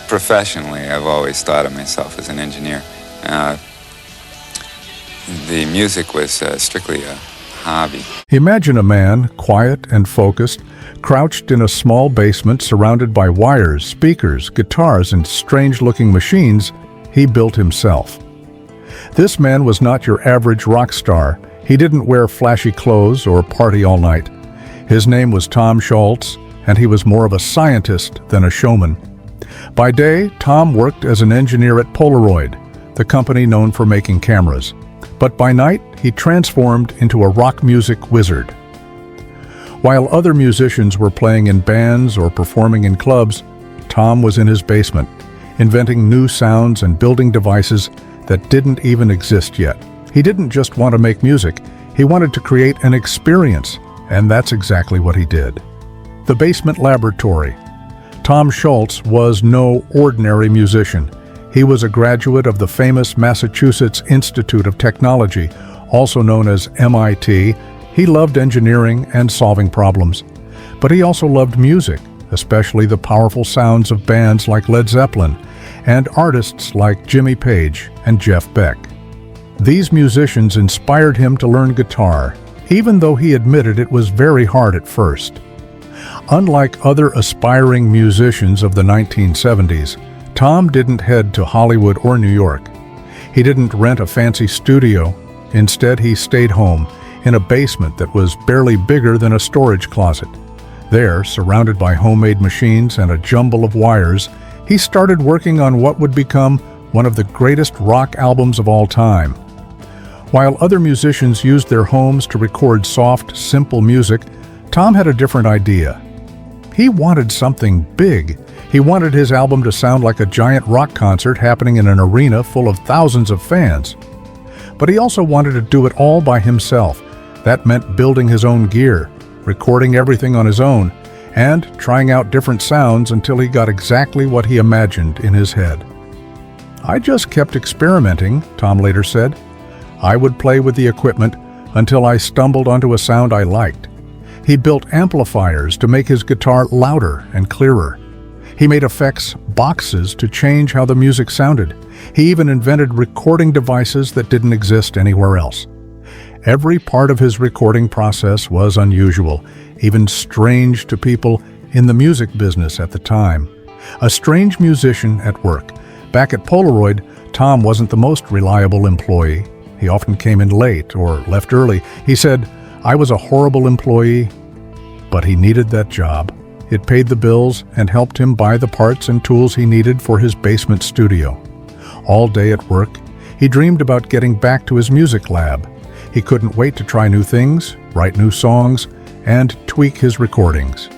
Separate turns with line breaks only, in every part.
Professionally, I've always thought of myself as an engineer. The music was strictly a hobby.
Imagine a man, quiet and focused, crouched in a small basement surrounded by wires, speakers, guitars, and strange-looking machines he built himself. This man was not your average rock star. He didn't wear flashy clothes or party all night. His name was Tom Scholz, and he was more of a scientist than a showman. By day, Tom worked as an engineer at Polaroid, the company known for making cameras. But by night, he transformed into a rock music wizard. While other musicians were playing in bands or performing in clubs, Tom was in his basement, inventing new sounds and building devices that didn't even exist yet. He didn't just want to make music, he wanted to create an experience, and that's exactly what he did. The Basement Laboratory. Tom Scholz was no ordinary musician. He was a graduate of the famous Massachusetts Institute of Technology, also known as MIT. He loved engineering and solving problems. But he also loved music, especially the powerful sounds of bands like Led Zeppelin and artists like Jimmy Page and Jeff Beck. These musicians inspired him to learn guitar, even though he admitted it was very hard at first. Unlike other aspiring musicians of the 1970s, Tom didn't head to Hollywood or New York. He didn't rent a fancy studio. Instead, he stayed home in a basement that was barely bigger than a storage closet. There, surrounded by homemade machines and a jumble of wires, he started working on what would become one of the greatest rock albums of all time. While other musicians used their homes to record soft, simple music, Tom had a different idea. He wanted something big. He wanted his album to sound like a giant rock concert happening in an arena full of thousands of fans. But he also wanted to do it all by himself. That meant building his own gear, recording everything on his own, and trying out different sounds until he got exactly what he imagined in his head. "I just kept experimenting," Tom later said. "I would play with the equipment until I stumbled onto a sound I liked." He built amplifiers to make his guitar louder and clearer. He made effects boxes to change how the music sounded. He even invented recording devices that didn't exist anywhere else. Every part of his recording process was unusual, even strange to people in the music business at the time. A strange musician at work. Back at Polaroid, Tom wasn't the most reliable employee. He often came in late or left early. He said, "I was a horrible employee," but he needed that job. It paid the bills and helped him buy the parts and tools he needed for his basement studio. All day at work, he dreamed about getting back to his music lab. He couldn't wait to try new things, write new songs, and tweak his recordings.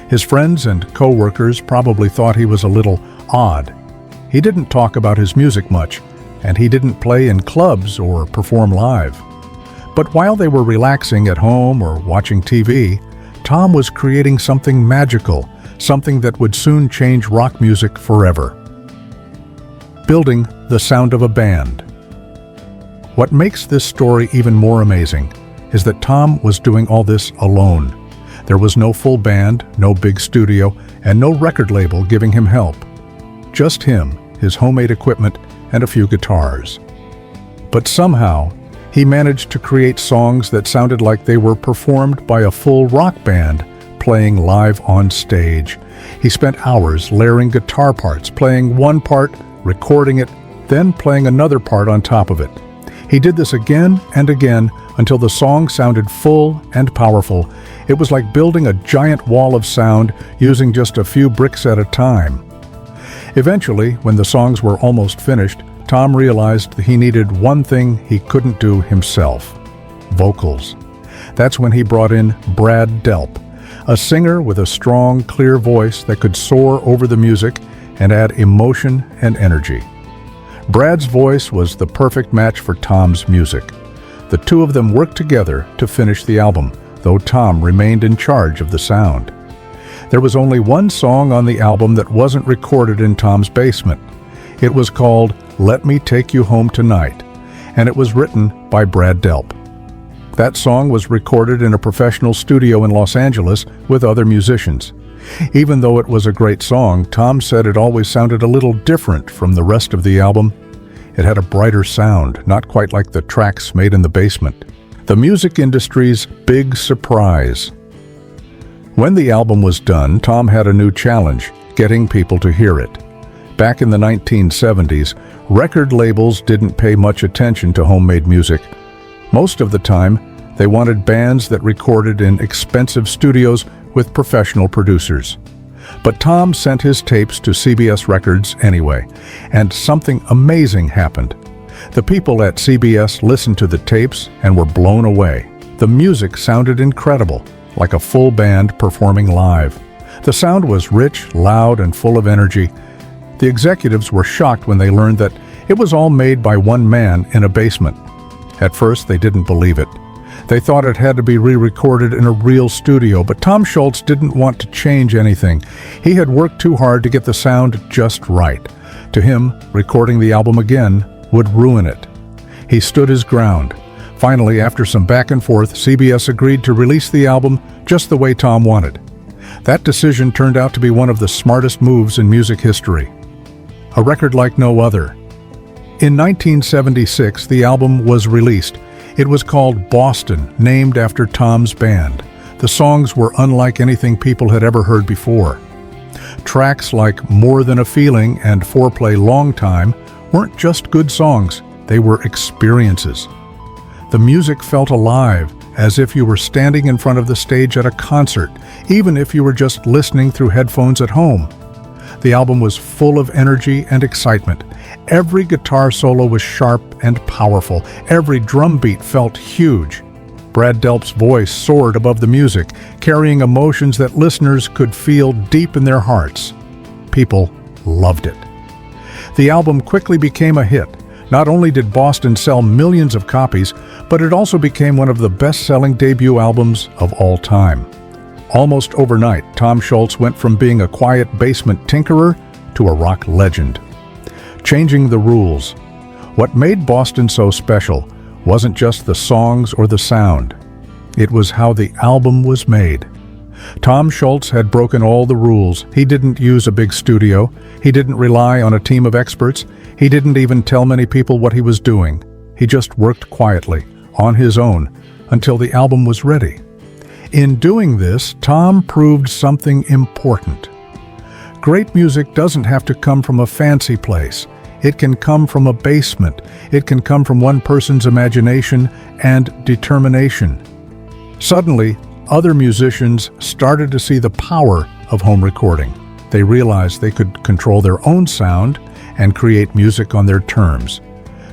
His friends and co-workers probably thought he was a little odd. He didn't talk about his music much, and he didn't play in clubs or perform live. But while they were relaxing at home or watching TV, Tom was creating something magical, something that would soon change rock music forever. Building the sound of a band. What makes this story even more amazing is that Tom was doing all this alone. There was no full band, no big studio, and no record label giving him help. Just him, his homemade equipment, and a few guitars. But somehow, he managed to create songs that sounded like they were performed by a full rock band playing live on stage. He spent hours layering guitar parts, playing one part, recording it, then playing another part on top of it. He did this again and again until the song sounded full and powerful. It was like building a giant wall of sound using just a few bricks at a time. Eventually, when the songs were almost finished, Tom realized that he needed one thing he couldn't do himself: vocals. That's when he brought in Brad Delp, a singer with a strong, clear voice that could soar over the music and add emotion and energy. Brad's voice was the perfect match for Tom's music. The two of them worked together to finish the album, though Tom remained in charge of the sound. There was only one song on the album that wasn't recorded in Tom's basement. It was called "Let Me Take You Home Tonight," and it was written by Brad Delp. That song was recorded in a professional studio in Los Angeles with other musicians. Even though it was a great song, Tom said it always sounded a little different from the rest of the album. It had a brighter sound, not quite like the tracks made in the basement. The music industry's big surprise. When the album was done, Tom had a new challenge, getting people to hear it. Back in the 1970s, record labels didn't pay much attention to homemade music. Most of the time, they wanted bands that recorded in expensive studios with professional producers. But Tom sent his tapes to CBS Records anyway, and something amazing happened. The people at CBS listened to the tapes and were blown away. The music sounded incredible, like a full band performing live. The sound was rich, loud, and full of energy. The executives were shocked when they learned that it was all made by one man in a basement. At first, they didn't believe it. They thought it had to be re-recorded in a real studio, but Tom Scholz didn't want to change anything. He had worked too hard to get the sound just right. To him, recording the album again would ruin it. He stood his ground. Finally, after some back and forth, CBS agreed to release the album just the way Tom wanted. That decision turned out to be one of the smartest moves in music history. A record like no other. In 1976, the album was released. It was called Boston, named after Tom's band. The songs were unlike anything people had ever heard before. Tracks like More Than a Feeling and Foreplay Long Time weren't just good songs, they were experiences. The music felt alive, as if you were standing in front of the stage at a concert, even if you were just listening through headphones at home. The album was full of energy and excitement. Every guitar solo was sharp and powerful. Every drum beat felt huge. Brad Delp's voice soared above the music, carrying emotions that listeners could feel deep in their hearts. People loved it. The album quickly became a hit. Not only did Boston sell millions of copies, but it also became one of the best-selling debut albums of all time. Almost overnight, Tom Scholz went from being a quiet basement tinkerer to a rock legend. Changing the rules. What made Boston so special wasn't just the songs or the sound. It was how the album was made. Tom Scholz had broken all the rules. He didn't use a big studio. He didn't rely on a team of experts. He didn't even tell many people what he was doing. He just worked quietly, on his own, until the album was ready. In doing this, Tom proved something important. Great music doesn't have to come from a fancy place. It can come from a basement. It can come from one person's imagination and determination. Suddenly, other musicians started to see the power of home recording. They realized they could control their own sound and create music on their terms.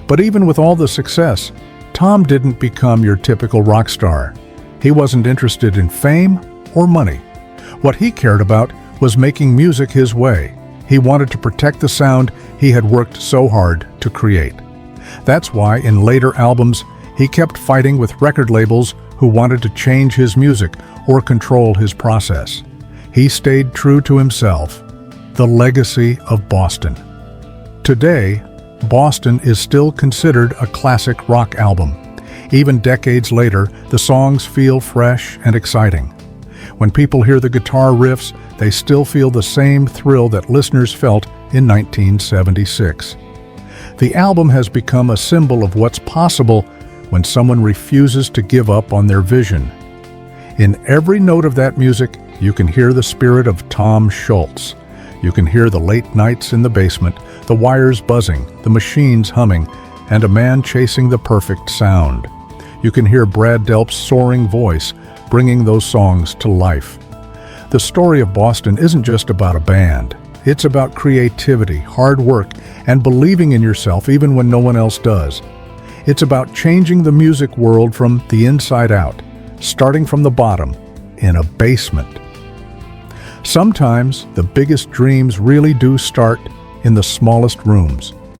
But even with all the success, Tom didn't become your typical rock star. He wasn't interested in fame or money. What he cared about was making music his way. He wanted to protect the sound he had worked so hard to create. That's why in later albums, he kept fighting with record labels who wanted to change his music or control his process. He stayed true to himself, the legacy of Boston. Today, Boston is still considered a classic rock album. Even decades later, the songs feel fresh and exciting. When people hear the guitar riffs, they still feel the same thrill that listeners felt in 1976. The album has become a symbol of what's possible when someone refuses to give up on their vision. In every note of that music, you can hear the spirit of Tom Scholz. You can hear the late nights in the basement, the wires buzzing, the machines humming, and a man chasing the perfect sound. You can hear Brad Delp's soaring voice bringing those songs to life. The story of Boston isn't just about a band. It's about creativity, hard work, and believing in yourself even when no one else does. It's about changing the music world from the inside out, starting from the bottom, in a basement. Sometimes the biggest dreams really do start in the smallest rooms.